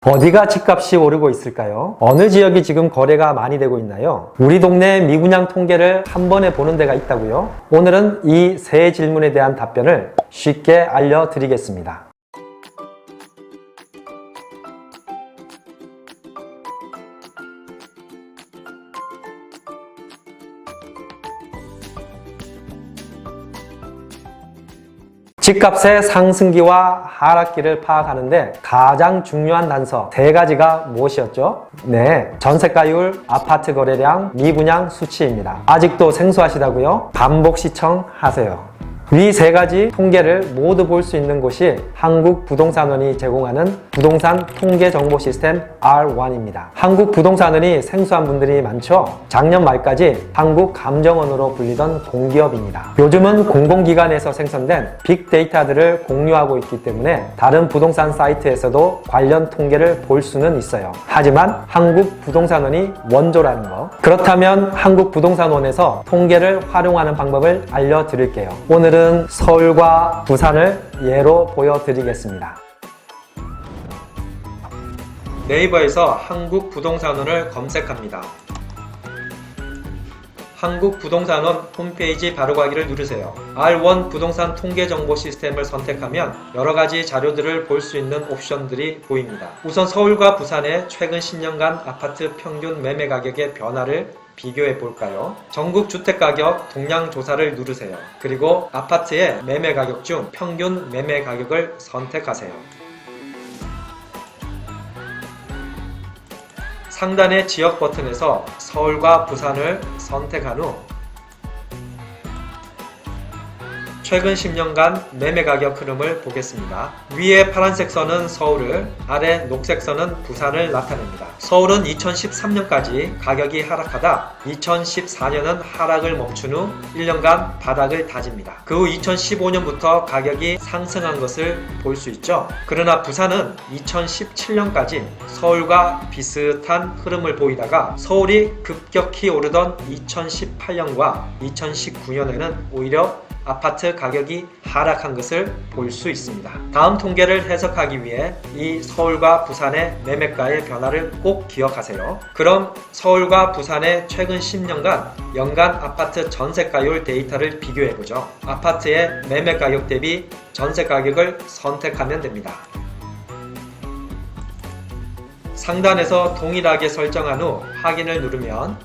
어디가 집값이 오르고 있을까요? 어느 지역이 지금 거래가 많이 되고 있나요? 우리 동네 미분양 통계를 한 번에 보는 데가 있다고요? 오늘은 이 세 질문에 대한 답변을 쉽게 알려드리겠습니다. 집값의 상승기와 하락기를 파악하는데 가장 중요한 단서 세 가지가 무엇이었죠? 네, 전세가율, 아파트 거래량, 미분양 수치입니다. 아직도 생소하시다고요? 반복 시청하세요. 위 세 가지 통계를 모두 볼 수 있는 곳이 한국부동산원이 제공하는 부동산 통계 정보 시스템 R1입니다. 한국부동산원이 생소한 분들이 많죠? 작년 말까지 한국감정원으로 불리던 공기업입니다. 요즘은 공공기관에서 생성된 빅데이터들을 공유하고 있기 때문에 다른 부동산 사이트에서도 관련 통계를 볼 수는 있어요. 하지만 한국부동산원이 원조라는 거. 그렇다면 한국부동산원에서 통계를 활용하는 방법을 알려드릴게요. 오늘은 서울과 부산을 예로 보여드리겠습니다. 네이버에서 한국부동산원을 검색합니다. 한국부동산원 홈페이지 바로가기를 누르세요. R1 부동산 통계 정보 시스템을 선택하면 여러가지 자료들을 볼 수 있는 옵션들이 보입니다. 우선 서울과 부산의 최근 10년간 아파트 평균 매매 가격의 변화를 비교해 볼까요? 전국 주택가격 동향 조사를 누르세요. 그리고 아파트의 매매 가격 중 평균 매매 가격을 선택하세요. 상단의 지역 버튼에서 서울과 부산을 선택한 후 최근 10년간 매매 가격 흐름을 보겠습니다. 위에 파란색 선은 서울을, 아래 녹색 선은 부산을 나타냅니다. 서울은 2013년까지 가격이 하락하다 2014년은 하락을 멈춘 후 1년간 바닥을 다집니다. 그 후 2015년부터 가격이 상승한 것을 볼 수 있죠. 그러나 부산은 2017년까지 서울과 비슷한 흐름을 보이다가 서울이 급격히 오르던 2018년과 2019년에는 오히려 아파트 가격이 하락한 것을 볼 수 있습니다. 다음 통계를 해석하기 위해 이 서울과 부산의 매매가의 변화를 꼭 기억하세요. 그럼 서울과 부산의 최근 10년간 연간 아파트 전세가율 데이터를 비교해보죠. 아파트의 매매가격 대비 전세가격을 선택하면 됩니다. 상단에서 동일하게 설정한 후 확인을 누르면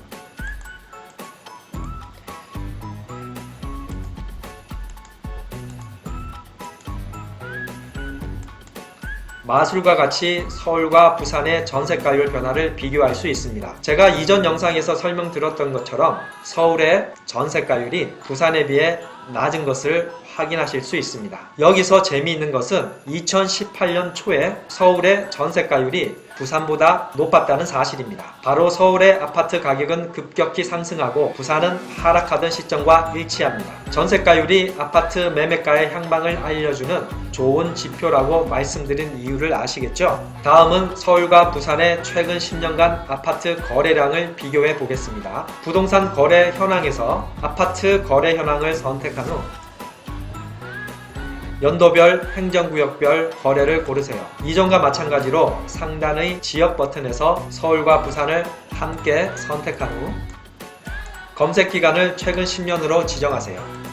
마술과 같이 서울과 부산의 전세가율 변화를 비교할 수 있습니다. 제가 이전 영상에서 설명드렸던 것처럼 서울의 전세가율이 부산에 비해 낮은 것을 확인하실 수 있습니다. 여기서 재미있는 것은 2018년 초에 서울의 전세가율이 부산보다 높았다는 사실입니다. 바로 서울의 아파트 가격은 급격히 상승하고 부산은 하락하던 시점과 일치합니다. 전세가율이 아파트 매매가의 향방을 알려주는 좋은 지표라고 말씀드린 이유를 아시겠죠? 다음은 서울과 부산의 최근 10년간 아파트 거래량을 비교해 보겠습니다. 부동산 거래 현황에서 아파트 거래 현황을 선택한 후 연도별, 행정구역별 거래를 고르세요. 이전과 마찬가지로 상단의 지역 버튼에서 서울과 부산을 함께 선택한 후 검색 기간을 최근 10년으로 지정하세요.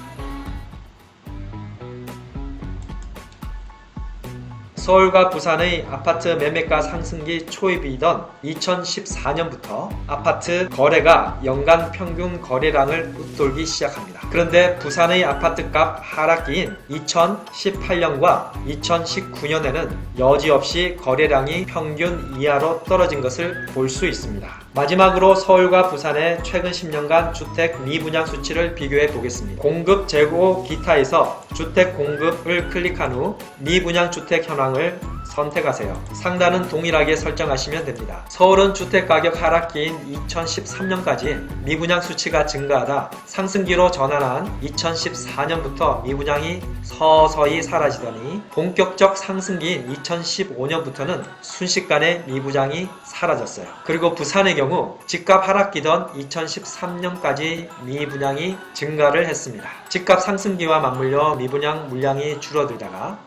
서울과 부산의 아파트 매매가 상승기 초입이던 2014년부터 아파트 거래가 연간 평균 거래량을 웃돌기 시작합니다. 그런데 부산의 아파트값 하락기인 2018년과 2019년에는 여지없이 거래량이 평균 이하로 떨어진 것을 볼 수 있습니다. 마지막으로 서울과 부산의 최근 10년간 주택 미분양 수치를 비교해 보겠습니다. 공급, 재고, 기타에서 주택 공급을 클릭한 후 미분양 주택 현황을 선택하세요. 상단은 동일하게 설정하시면 됩니다. 서울은 주택가격 하락기인 2013년까지 미분양 수치가 증가하다 상승기로 전환한 2014년부터 미분양이 서서히 사라지더니 본격적 상승기인 2015년부터는 순식간에 미분양이 사라졌어요. 그리고 부산의 경우 집값 하락기던 2013년까지 미분양이 증가를 했습니다. 집값 상승기와 맞물려 미분양 물량이 줄어들다가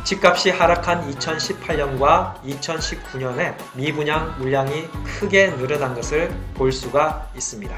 집값이 하락한 2018년과 2019년에 미분양 물량이 크게 늘어난 것을 볼 수가 있습니다.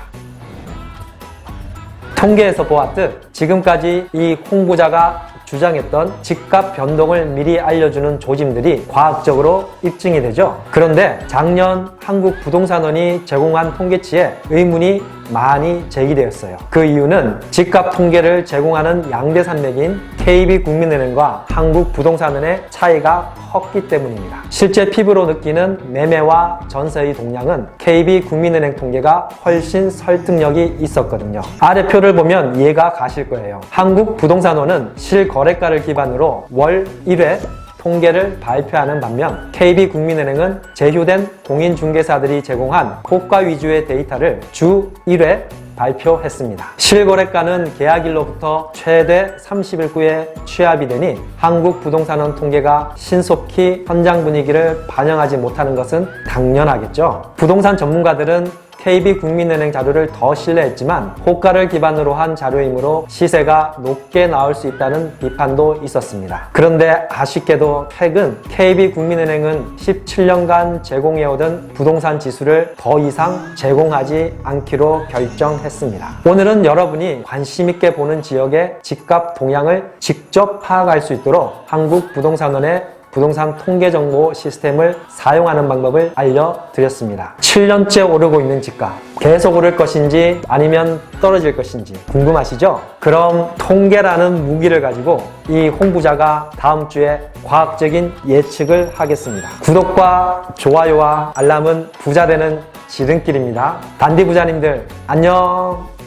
통계에서 보았듯 지금까지 이 홍보자가 주장했던 집값 변동을 미리 알려주는 조짐들이 과학적으로 입증이 되죠. 그런데 작년 한국부동산원이 제공한 통계치에 의문이 많이 제기되었어요. 그 이유는 집값 통계를 제공하는 양대 산맥인 KB국민은행과 한국부동산원의 차이가 컸기 때문입니다. 실제 피부로 느끼는 매매와 전세의 동향은 KB국민은행 통계가 훨씬 설득력이 있었거든요. 아래 표를 보면 이해가 가실 거예요. 한국부동산원은 실거래가를 기반으로 월 1회 통계를 발표하는 반면 KB국민은행은 제휴된 공인중개사들이 제공한 호가 위주의 데이터를 주 1회 발표했습니다. 실거래가는 계약일로부터 최대 30일 후에 취합이 되니 한국부동산원 통계가 신속히 현장 분위기를 반영하지 못하는 것은 당연하겠죠. 부동산 전문가들은 KB국민은행 자료를 더 신뢰했지만 호가를 기반으로 한 자료이므로 시세가 높게 나올 수 있다는 비판도 있었습니다. 그런데 아쉽게도 최근 KB국민은행은 17년간 제공해오던 부동산 지수를 더 이상 제공하지 않기로 결정했습니다. 오늘은 여러분이 관심 있게 보는 지역의 집값 동향을 직접 파악할 수 있도록 한국부동산원의 부동산 통계 정보 시스템을 사용하는 방법을 알려드렸습니다. 7년째 오르고 있는 집값, 계속 오를 것인지 아니면 떨어질 것인지 궁금하시죠? 그럼 통계라는 무기를 가지고 이 홍보자가 다음 주에 과학적인 예측을 하겠습니다. 구독과 좋아요와 알람은 부자 되는 지름길입니다. 단디 부자님들 안녕!